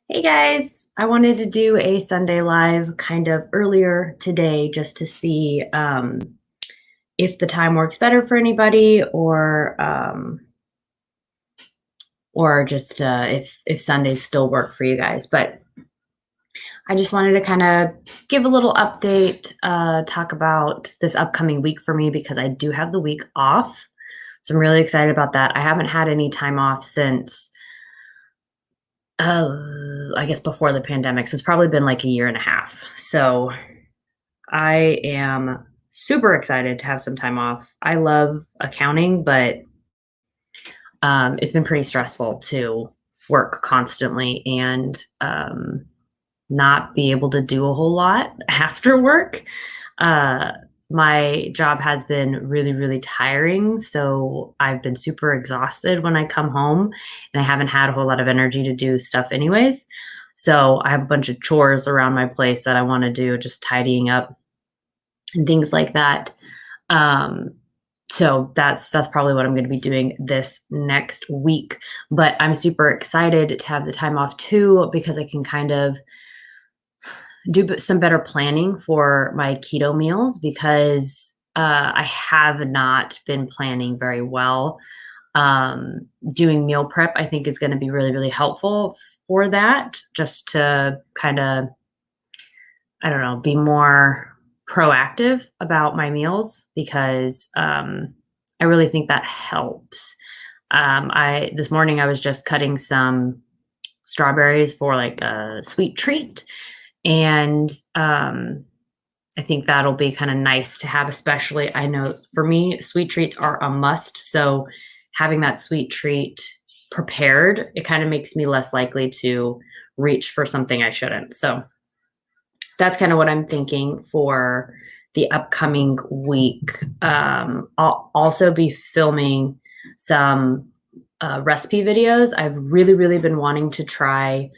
Hey guys, I wanted to do a Sunday live kind of earlier today just to see if the time works better for anybody or just if Sundays still work for you guys. But I just wanted to kind of give a little update, talk about this upcoming week for me because I do have the week off. So I'm really excited about that. I haven't had any time off since I guess before the pandemic. So it's probably been like a year and a half. So I am super excited to have some time off. I love accounting, but it's been pretty stressful to work constantly and not be able to do a whole lot after work. Uh, my job has been really, really tiring. So I've been super exhausted when I come home and I haven't had a whole lot of energy to do stuff, anyways. So I have a bunch of chores around my place that I want to do, just tidying up and things like that. Um, so that's probably what I'm going to be doing this next week. But I'm super excited to have the time off too because I can kind of do some better planning for my keto meals because I have not been planning very well. Doing meal prep, I think, is going to be really, really helpful for that, just to kind of, I don't know, be more proactive about my meals because I really think that helps. I this morning I was just cutting some strawberries for like a sweet treat, and I think that'll be kind of nice to have. Especially, I know for me, sweet treats are a must. So having that sweet treat prepared, it kind of makes me less likely to reach for something I shouldn't. So that's kind of what I'm thinking for the upcoming week. I'll also be filming some recipe videos. I've really, really been wanting to try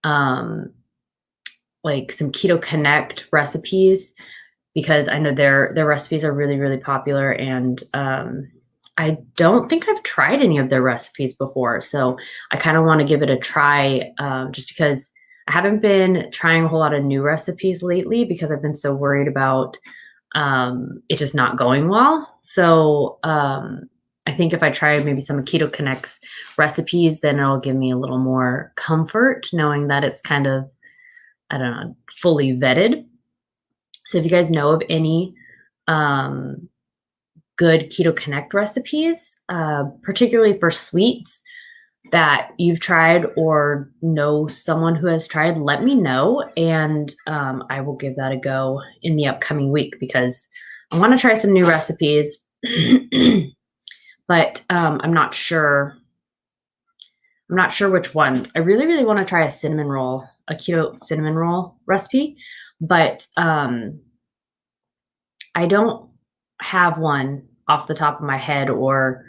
um, like some keto connect recipes because I know their recipes are really, really popular, and I don't think I've tried any of their recipes before. So I kind of want to give it a try, just because I haven't been trying a whole lot of new recipes lately because I've been so worried about it just not going well. So I think if I try maybe some Keto Connects recipes, then it'll give me a little more comfort knowing that it's kind of, I don't know, fully vetted. So if you guys know of any um, good Keto Connect recipes, particularly for sweets that you've tried or know someone who has tried, let me know. And I will give that a go in the upcoming week because I want to try some new recipes, but I'm not sure. I'm not sure which ones. I really, really want to try a cinnamon roll, a keto cinnamon roll recipe, but I don't have one off the top of my head or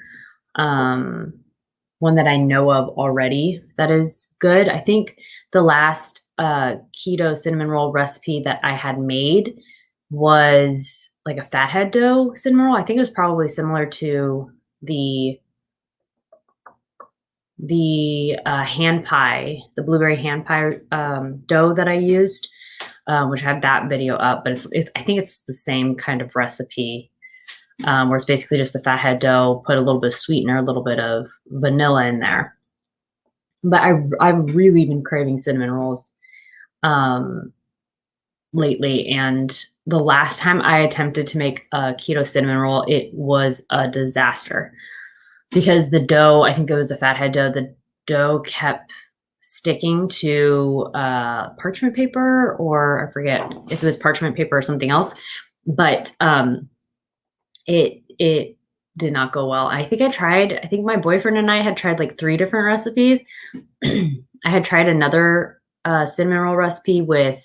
um, one that I know of already that is good. I think the last keto cinnamon roll recipe that I had made was like a fathead dough cinnamon roll. I think it was probably similar to the hand pie, the blueberry hand pie dough that I used, which I have that video up. But it's I think it's the same kind of recipe, where it's basically just the fathead dough, put a little bit of sweetener, a little bit of vanilla in there. But I've really been craving cinnamon rolls um, lately, and the last time I attempted to make a keto cinnamon roll, it was a disaster because the dough, I think it was the fathead dough, the dough kept sticking to parchment paper, or I forget if it was parchment paper or something else, but it did not go well. I think my boyfriend and I had tried like 3 different recipes. I had tried another cinnamon roll recipe with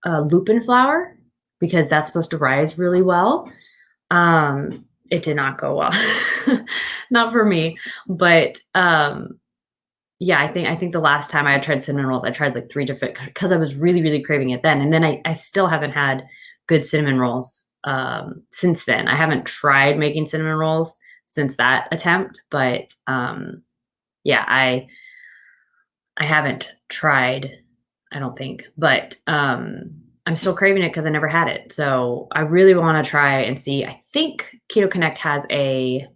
lupin flour because that's supposed to rise really well. It did not go well. Not for me, but yeah, I think the last time I had tried cinnamon rolls, I tried like 3 different because I was really, really craving it then, and then I still haven't had good cinnamon rolls since then. I haven't tried making cinnamon rolls since that attempt, but yeah, I haven't tried, I don't think, but, I'm still craving it because I never had it. So I really wanna try and see. I think Keto Connect has a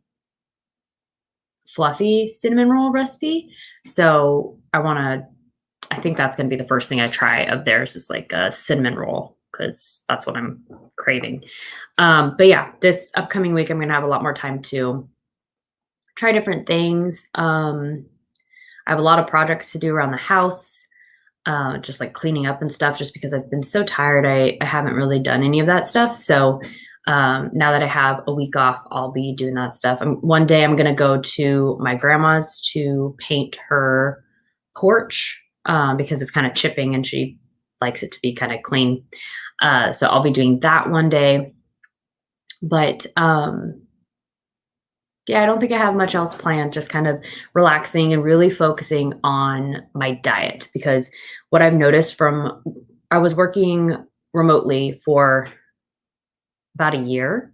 fluffy cinnamon roll recipe, so I think that's gonna be the first thing I try of theirs is like a cinnamon roll because that's what I'm craving. But yeah, this upcoming week, I'm gonna have a lot more time to try different things. I have a lot of projects to do around the house, just like cleaning up and stuff, just because I've been so tired. I haven't really done any of that stuff. So now that I have a week off, I'll be doing that stuff. One day I'm going to go to my grandma's to paint her porch because it's kind of chipping and she likes it to be kind of clean. So I'll be doing that one day. But yeah, I don't think I have much else planned, just kind of relaxing and really focusing on my diet because what I've noticed from I was working remotely for about a year.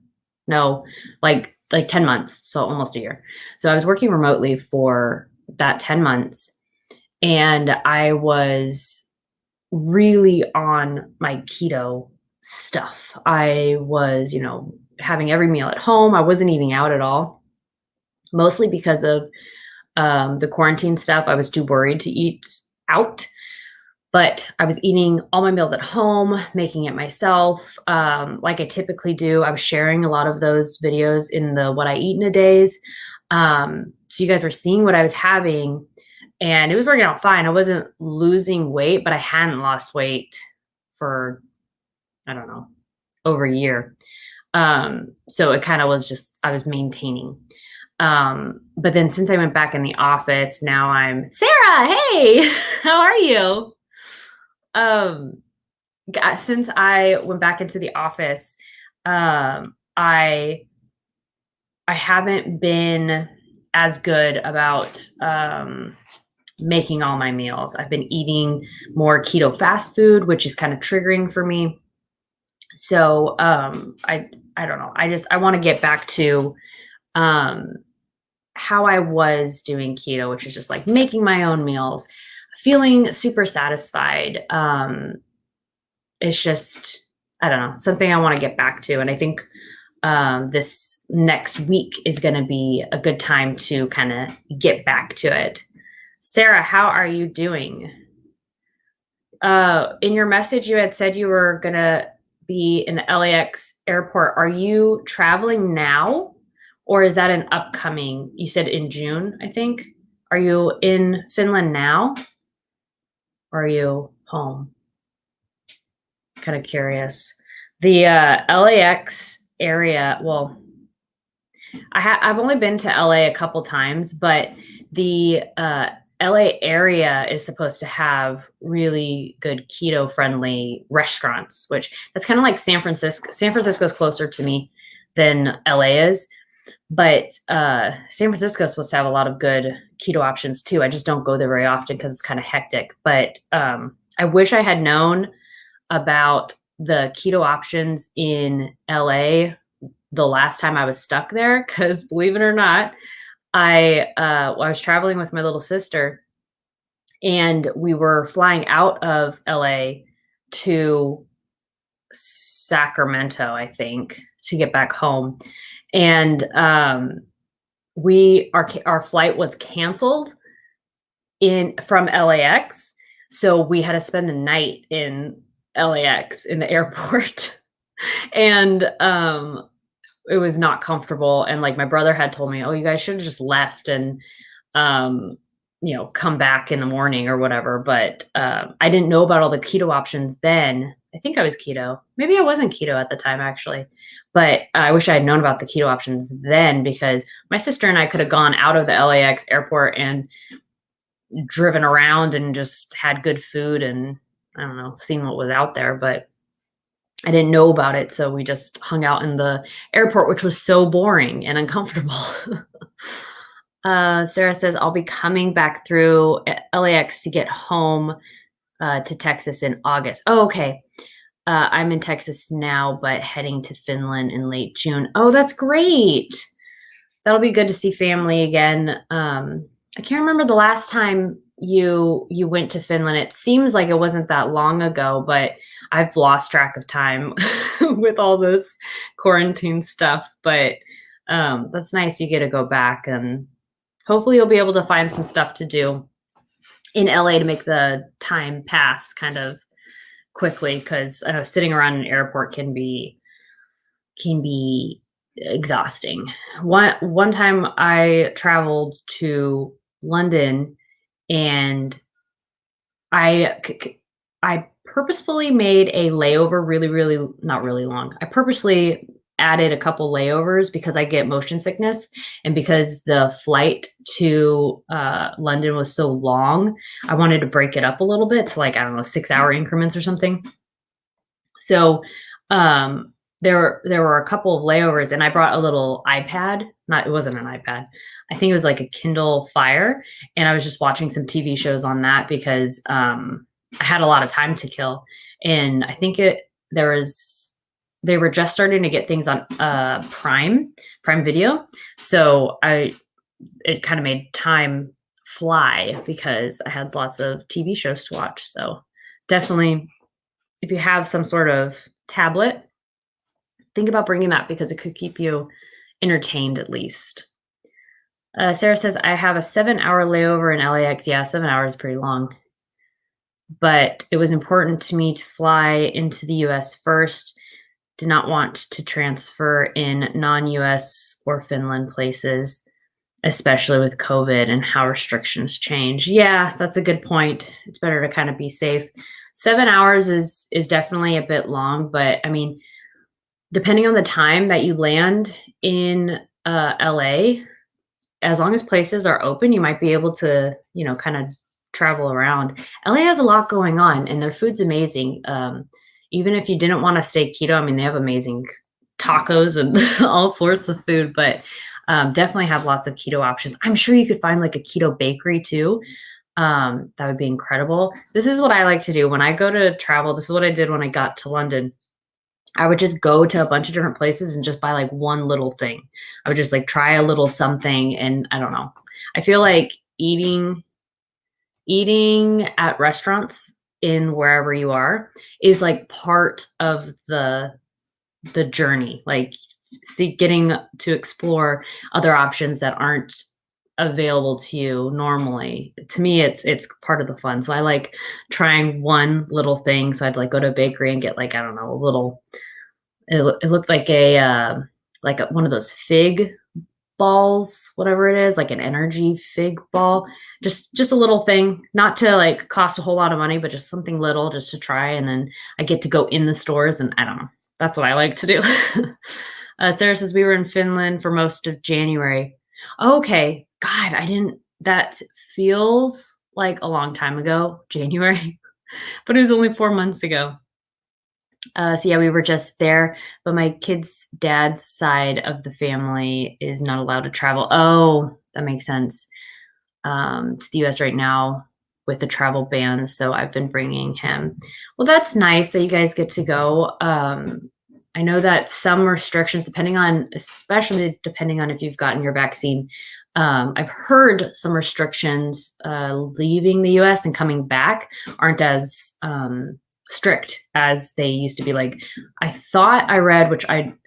No, like 10 months, so almost a year. So I was working remotely for that 10 months and I was really on my keto stuff. I was, having every meal at home. I wasn't eating out at all, mostly because of the quarantine stuff. I was too worried to eat out, but I was eating all my meals at home, making it myself, like I typically do. I was sharing a lot of those videos in the what I eat in a days. So you guys were seeing what I was having, and it was working out fine. I wasn't losing weight, but I hadn't lost weight for, I don't know, over a year. So it kind of was just, I was maintaining. But then since I went back in the office, now I'm Sarah. Hey, how are you? Um, since I went back into the office, I haven't been as good about making all my meals. I've been eating more keto fast food, which is kind of triggering for me. So I don't know. I want to get back to um how I was doing keto, which is just like making my own meals, feeling super satisfied. It's just, I don't know, something I want to get back to. And I think this next week is going to be a good time to kind of get back to it. Sarah, how are you doing? In your message, you had said you were going to be in the LAX airport. Are you traveling now? Or is that an upcoming? You said in June, I think. Are you in Finland now? Or are you home? Kind of curious. The LAX area, well, I've only been to LA a couple times, but the LA area is supposed to have really good keto friendly restaurants, which that's kind of like San Francisco. San Francisco is closer to me than LA is. But San Francisco is supposed to have a lot of good keto options too. I just don't go there very often because it's kind of hectic. But I wish I had known about the keto options in LA the last time I was stuck there. Because believe it or not, I was traveling with my little sister, and we were flying out of LA to Sacramento, I think, to get back home. And our flight was canceled in from LAX, so we had to spend the night in LAX in the airport. And it was not comfortable, and like my brother had told me, oh, you guys should have just left and um come back in the morning or whatever. But I didn't know about all the keto options then. I think I was keto. Maybe I wasn't keto at the time, actually. But I wish I had known about the keto options then, because my sister and I could have gone out of the LAX airport and driven around and just had good food and, I don't know, seen what was out there. But I didn't know about it. So we just hung out in the airport, which was so boring and uncomfortable. Sarah says, I'll be coming back through LAX to get home to Texas in August. Oh, okay. I'm in Texas now, but heading to Finland in late June. Oh, that's great. That'll be good to see family again. I can't remember the last time you went to Finland. It seems like it wasn't that long ago, but I've lost track of time with all this quarantine stuff. But that's nice. You get to go back, and hopefully you'll be able to find some stuff to do in LA to make the time pass kind of quickly, because I know sitting around an airport can be exhausting. One time I traveled to London, and I purposefully made a layover really, really not really long. I purposely added a couple layovers because I get motion sickness, and because the flight to London was so long, I wanted to break it up a little bit to, like, I don't know, 6-hour increments or something. So there were a couple of layovers, and I brought a little iPad. Not It wasn't an iPad. I think it was like a Kindle Fire, and I was just watching some TV shows on that because I had a lot of time to kill, and I think they were just starting to get things on Prime Video, so it kind of made time fly because I had lots of TV shows to watch. So definitely, if you have some sort of tablet, think about bringing that because it could keep you entertained at least. Sarah says, I have a 7-hour layover in LAX. Yeah, 7 hours is pretty long. But it was important to me to fly into the US first. Did not want to transfer in non-US or Finland places, especially with COVID and how restrictions change. Yeah, that's a good point. It's better to kind of be safe. 7 hours is definitely a bit long, but I mean, depending on the time that you land in LA, as long as places are open, you might be able to, kind of travel around. LA has a lot going on, and their food's amazing. Even if you didn't want to stay keto, I mean, they have amazing tacos and all sorts of food, but definitely have lots of keto options. I'm sure you could find like a keto bakery too. That would be incredible. This is what I like to do when I go to travel. This is what I did when I got to London. I would just go to a bunch of different places and just buy like one little thing. I would just like try a little something, and I don't know. I feel like eating at restaurants in wherever you are is like part of the journey. Like, getting to explore other options that aren't available to you normally. To me, it's part of the fun. So I like trying one little thing. So I'd like go to a bakery and get like, I don't know, a little. It looked like one of those fig balls, whatever it is, like an energy fig ball. Just a little thing, not to like cost a whole lot of money, but just something little just to try. And then I get to go in the stores, and I don't know. That's what I like to do. Sarah says we were in Finland for most of January. Okay. God, that feels like a long time ago, January, but it was only 4 months ago. So yeah, we were just there, but my kid's dad's side of the family is not allowed to travel. Oh, that makes sense. To the US right now with the travel ban. So I've been bringing him. Well, that's nice that you guys get to go. I know that some restrictions, especially depending on if you've gotten your vaccine, I've heard some restrictions leaving the US and coming back aren't as strict as they used to be. Like, I thought I read, which I'm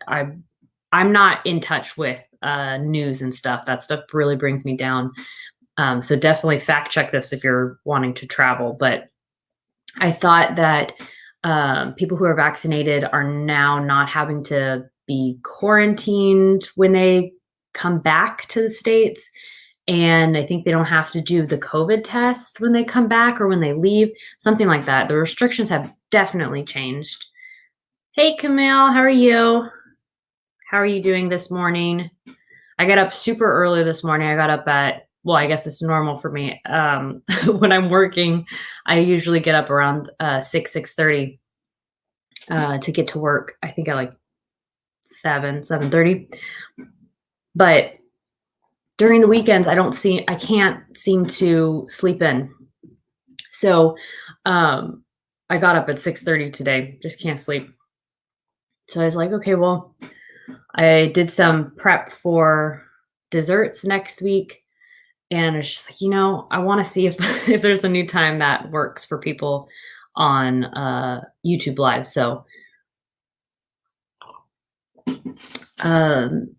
not in touch with news and stuff. That stuff really brings me down. So definitely fact check this if you're wanting to travel. But I thought that people who are vaccinated are now not having to be quarantined when they come back to the States. And I think they don't have to do the COVID test when they come back or when they leave, something like that. The restrictions have definitely changed. Hey, Camille, how are you? How are you doing this morning? I got up super early this morning. I got up at, well, I guess it's normal for me. When I'm working, I usually get up around 6:30 to get to work. I think I like 7:30. But during the weekends, I can't seem to sleep in. So I got up at 6:30 today, just can't sleep. So I was like, okay, well, I did some prep for desserts next week. And it's just like, I wanna see if if there's a new time that works for people on, YouTube Live. So, um,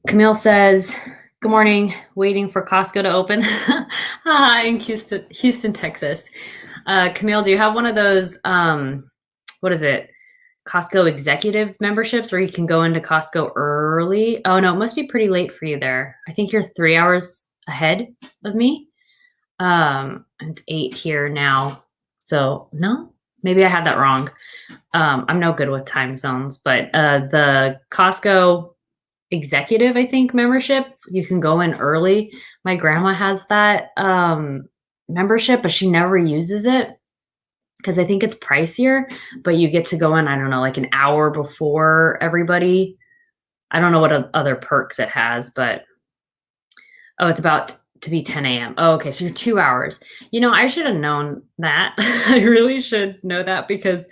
Camille says, "Good morning, waiting for Costco to open." Hi, in Houston, Texas. Camille, do you have one of those, what is it? Costco executive memberships where you can go into Costco early? Oh, no, it must be pretty late for you there. I think you're 3 hours ahead of me. It's 8 here now. So, no, maybe I had that wrong. I'm no good with time zones, but, the Costco executive, I think, membership, you can go in early. My grandma has that, membership, but she never uses it because I think it's pricier, but you get to go in, I don't know, like an hour before everybody. I don't know what other perks it has, but oh, it's about to be 10 a.m. Oh, okay, so you're 2 hours. I should have known that. I really should know that because,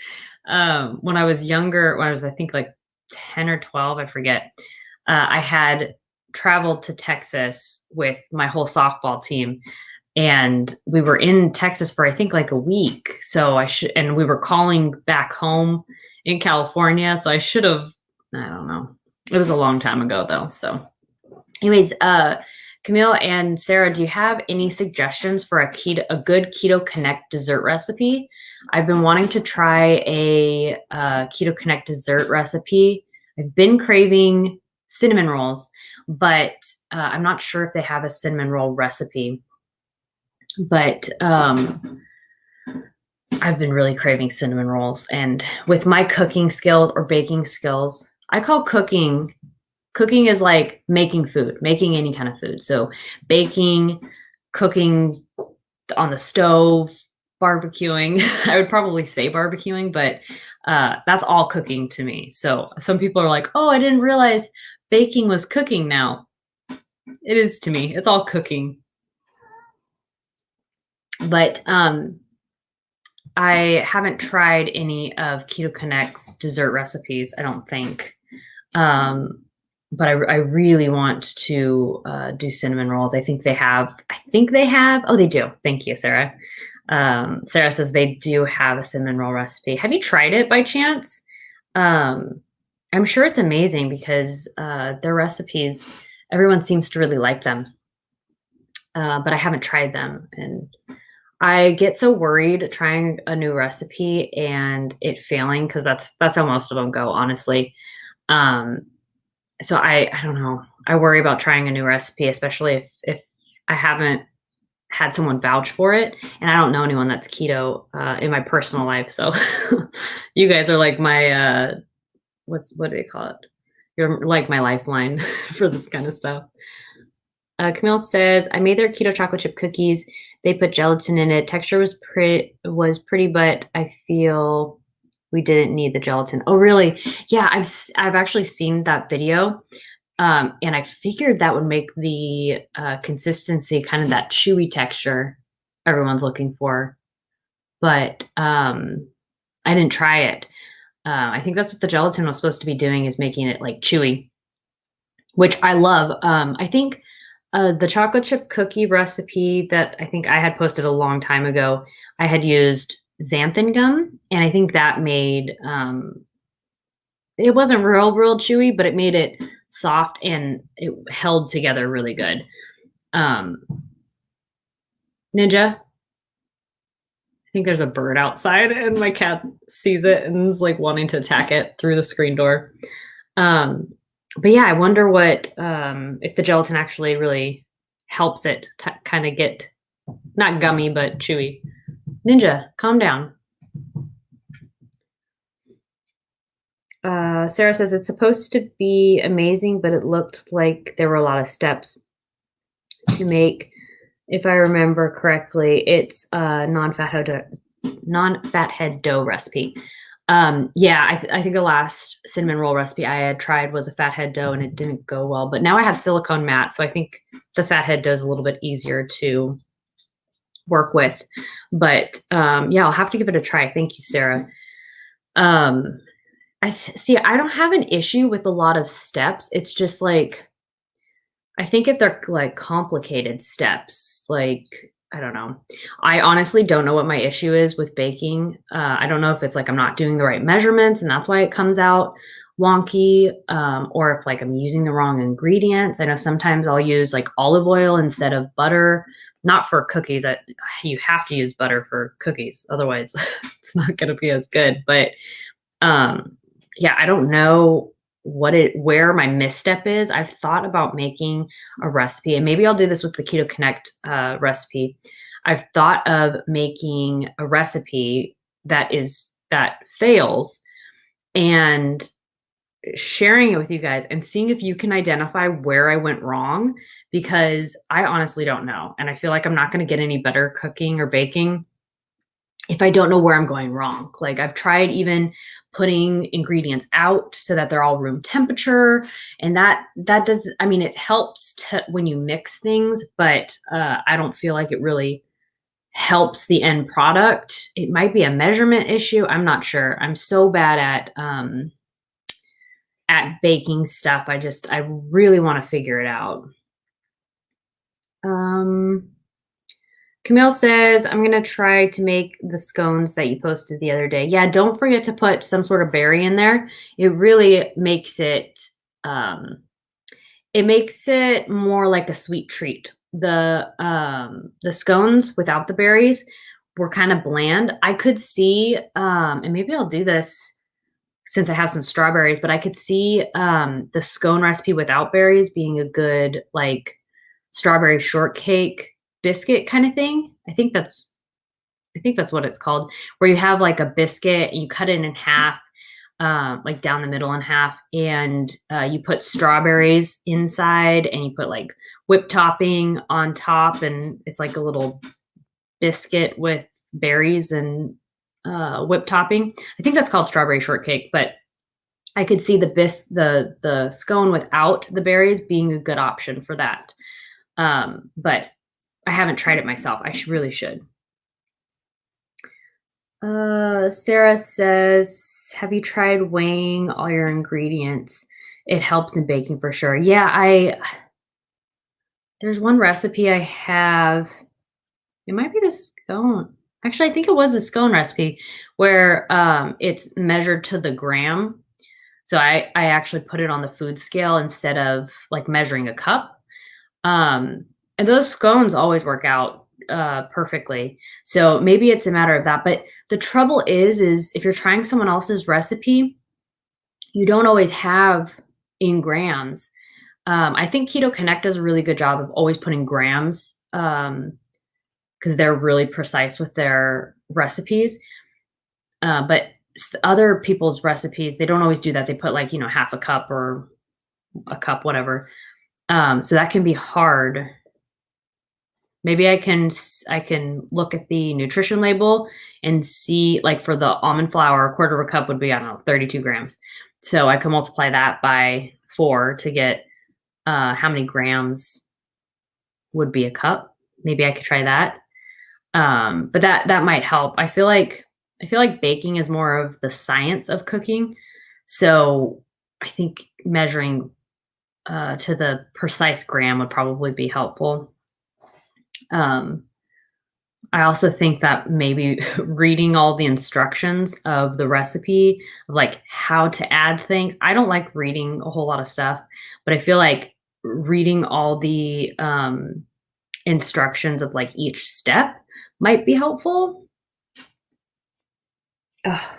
when I was younger, when I was, I think, like 10 or 12, I forget, I had traveled to Texas with my whole softball team, and we were in Texas for, I think, like a week. So and we were calling back home in California, so I should have, I don't know. It was a long time ago, though, so anyways, Camille and Sarah, do you have any suggestions for a good keto connect dessert recipe? I've been wanting to try a keto connect dessert recipe. I've been craving cinnamon rolls, but I'm not sure if they have a cinnamon roll recipe. But I've been really craving cinnamon rolls, and with my cooking skills or baking skills, I call cooking is like making food, making any kind of food. So baking, cooking on the stove, barbecuing. I would probably say barbecuing, but that's all cooking to me. So some people are like, "Oh, I didn't realize baking was cooking now." It is to me. It's all cooking. But I haven't tried any of Keto Connect's dessert recipes, I don't think. But I really want to do cinnamon rolls. I think they have. Oh, they do. Thank you, Sarah. Sarah says they do have a cinnamon roll recipe. Have you tried it by chance? I'm sure it's amazing because their recipes, everyone seems to really like them. But I haven't tried them, and I get so worried trying a new recipe and it failing because that's how most of them go, honestly. Um, so I don't know. I worry about trying a new recipe, especially if I haven't had someone vouch for it, and I don't know anyone that's keto in my personal life. So you guys are like my what do they call it? You're like my lifeline for this kind of stuff. Camille says, I made their keto chocolate chip cookies. They put gelatin in it. Texture was pretty, but I feel we didn't need the gelatin. Oh, really? Yeah, I've actually seen that video, and I figured that would make the consistency kind of that chewy texture everyone's looking for, but I didn't try it. I think that's what the gelatin was supposed to be doing, is making it like chewy, which I love. I think the chocolate chip cookie recipe that I think I had posted a long time ago, I had used xanthan gum, and I think that made it wasn't real chewy, but it made it soft and it held together really good. Um, Ninja, I think there's a bird outside, and my cat sees it and is like wanting to attack it through the screen door. But yeah, I wonder what if the gelatin actually really helps it kind of get not gummy but chewy. Ninja, calm down. Sarah says it's supposed to be amazing, but it looked like there were a lot of steps to make. If I remember correctly, it's a non-fat head dough recipe. Yeah, I think the last cinnamon roll recipe I had tried was a fathead dough, and it didn't go well. But now I have silicone mats, so I think the fathead dough is a little bit easier to work with. But yeah, I'll have to give it a try. Thank you, Sarah. I see. I don't have an issue with a lot of steps. It's just like I think if they're, like, complicated steps, like, I don't know. I honestly don't know what my issue is with baking. I don't know if it's, like, I'm not doing the right measurements and that's why it comes out wonky, or if, like, I'm using the wrong ingredients. I know sometimes I'll use, like, olive oil instead of butter, not for cookies. You have to use butter for cookies, otherwise it's not gonna be as good, but um, yeah, I don't know where my misstep is. I've thought about making a recipe, and maybe I'll do this with the Keto Connect recipe. I've thought of making a recipe that fails and sharing it with you guys and seeing if you can identify where I went wrong because I honestly don't know. And I feel like I'm not going to get any better cooking or baking if I don't know where I'm going wrong. Like I've tried even putting ingredients out so that they're all room temperature, and that does. I mean, it helps to when you mix things, but I don't feel like it really helps the end product. It might be a measurement issue. I'm not sure. I'm so bad at baking stuff. I really want to figure it out. Um, Camille says, I'm going to try to make the scones that you posted the other day. Yeah, don't forget to put some sort of berry in there. It really it makes it more like a sweet treat. The scones without the berries were kind of bland. I could see and maybe I'll do this since I have some strawberries, but I could see the scone recipe without berries being a good like strawberry shortcake biscuit kind of thing. I think that's what it's called, where you have like a biscuit and you cut it in half, like down the middle in half, and you put strawberries inside and you put like whipped topping on top, and it's like a little biscuit with berries and whipped topping. I think that's called strawberry shortcake, but I could see the scone without the berries being a good option for that. But I haven't tried it myself. Really should. Sarah says, "Have you tried weighing all your ingredients? It helps in baking for sure." Yeah, I there's one recipe I have. It might be the scone. Actually, I think it was a scone recipe where it's measured to the gram. So I actually put it on the food scale instead of like measuring a cup. Um, and those scones always work out perfectly. So maybe it's a matter of that. But the trouble is if you're trying someone else's recipe, you don't always have in grams. I think Keto Connect does a really good job of always putting grams because they're really precise with their recipes. But other people's recipes, they don't always do that. They put like, half a cup or a cup, whatever. So that can be hard. Maybe I can look at the nutrition label and see, like, for the almond flour, a quarter of a cup would be, I don't know, 32 grams. So I can multiply that by 4 to get how many grams would be a cup. Maybe I could try that. But that might help. I feel like baking is more of the science of cooking. So I think measuring to the precise gram would probably be helpful. Um, I also think that maybe reading all the instructions of the recipe, of like how to add things. I don't like reading a whole lot of stuff, but I feel like reading all the instructions of like each step might be helpful. Ugh.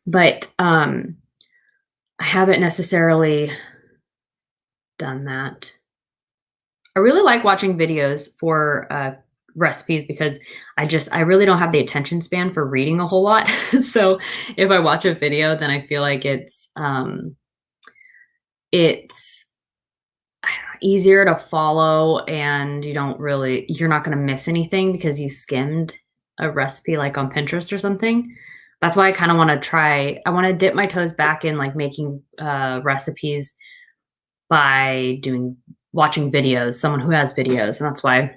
But I haven't necessarily done that. I really like watching videos for recipes because I really don't have the attention span for reading a whole lot. So if I watch a video, then I feel like it's I don't know, easier to follow, and you're not going to miss anything because you skimmed a recipe like on Pinterest or something. That's why I kind of want to try. I want to dip my toes back in like making recipes by doing watching videos, someone who has videos, and that's why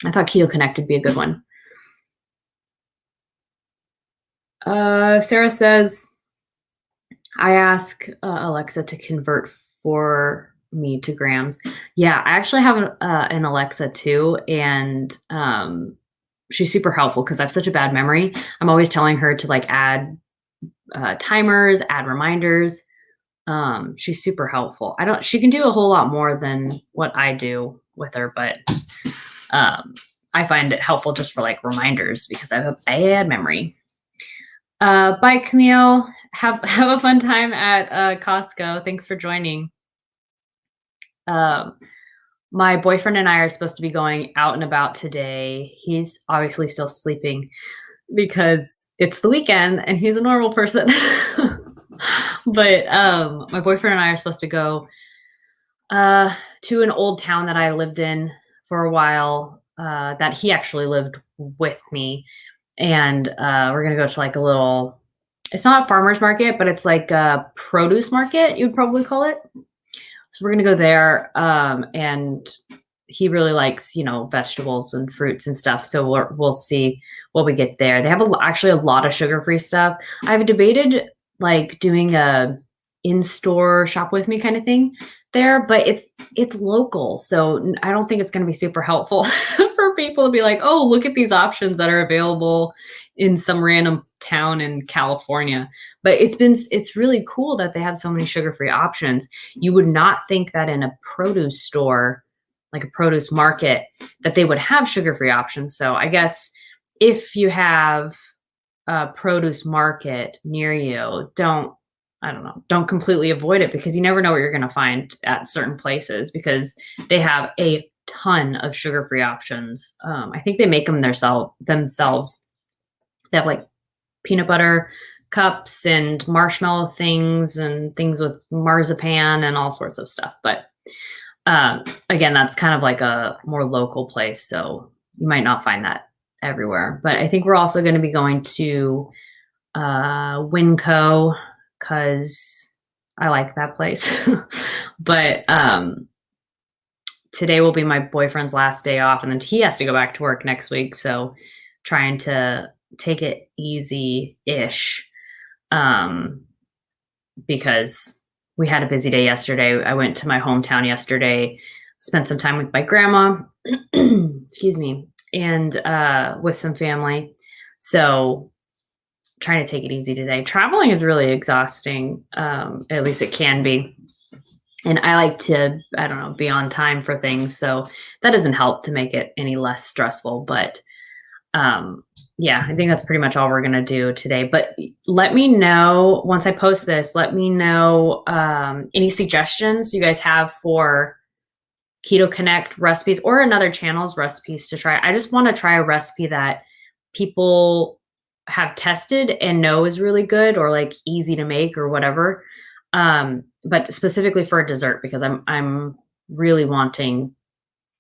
I thought Keto Connect would be a good one. Sarah says, I ask Alexa to convert for Me to grams. Yeah, I actually have an Alexa too, and she's super helpful because I have such a bad memory. I'm always telling her to like add timers, add reminders. She's super helpful. I don't. She can do a whole lot more than what I do with her, but I find it helpful just for like reminders because I have a bad memory. Bye, Camille. Have a fun time at Costco. Thanks for joining. Um, my boyfriend and I are supposed to be going out and about today. He's obviously still sleeping because it's the weekend and he's a normal person. But my boyfriend and I are supposed to go to an old town that I lived in for a while, that he actually lived with me. And we're going to go to like a little, it's not a farmer's market, but it's like a produce market, you'd probably call it. So we're going to go there. And he really likes, vegetables and fruits and stuff. So we'll see what we get there. They have actually a lot of sugar-free stuff. I've debated like doing a in-store shop with me kind of thing there, but it's local. So I don't think it's going to be super helpful for people to be like, oh, look at these options that are available in some random town in California. But it's really cool that they have so many sugar-free options. You would not think that in a produce store, like a produce market, that they would have sugar-free options. So I guess if you have a produce market near you, don't completely avoid it because you never know what you're going to find at certain places because they have a ton of sugar-free options. I think they make them themselves. They have like peanut butter cups and marshmallow things and things with marzipan and all sorts of stuff. But again, that's kind of like a more local place. So you might not find that everywhere. But I think we're also going to be going to Winco because I like that place. But today will be my boyfriend's last day off, and then he has to go back to work next week. So trying to take it easy-ish because we had a busy day yesterday. I went to my hometown yesterday, spent some time with my grandma, excuse me, and with some family. So trying to take it easy today. Traveling is really exhausting. At least it can be. And I like to, be on time for things. So that doesn't help to make it any less stressful. But yeah, I think that's pretty much all we're going to do today. But let me know once I post this, let me know any suggestions you guys have for Keto Connect recipes or another channel's recipes to try. I just want to try a recipe that people have tested and know is really good or like easy to make or whatever. But specifically for a dessert because I'm really wanting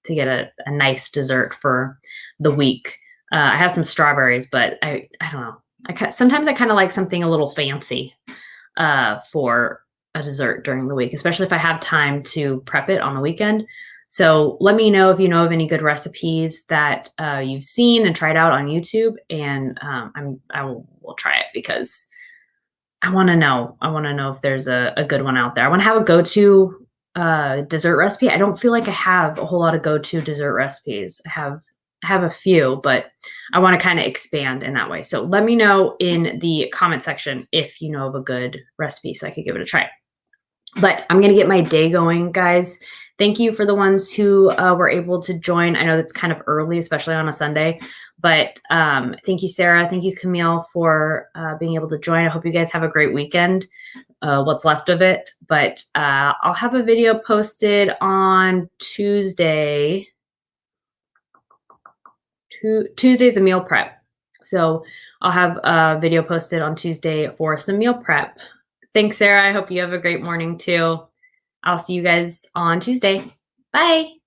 to get a nice dessert for the week. I have some strawberries, but I don't know. Sometimes I kind of like something a little fancy for a dessert during the week, especially if I have time to prep it on the weekend. So let me know if you know of any good recipes that you've seen and tried out on YouTube, and I will try it because I want to know. I want to know if there's a good one out there. I want to have a go-to dessert recipe. I don't feel like I have a whole lot of go-to dessert recipes. I have a few, but I want to kind of expand in that way. So let me know in the comment section if you know of a good recipe so I could give it a try. But I'm going to get my day going, guys. Thank you for the ones who were able to join. I know that's kind of early, especially on a Sunday. But thank you, Sarah. Thank you, Camille, for being able to join. I hope you guys have a great weekend, what's left of it. But I'll have a video posted on Tuesday. Tuesday's a meal prep. So I'll have a video posted on Tuesday for some meal prep. Thanks, Sarah. I hope you have a great morning too. I'll see you guys on Tuesday. Bye.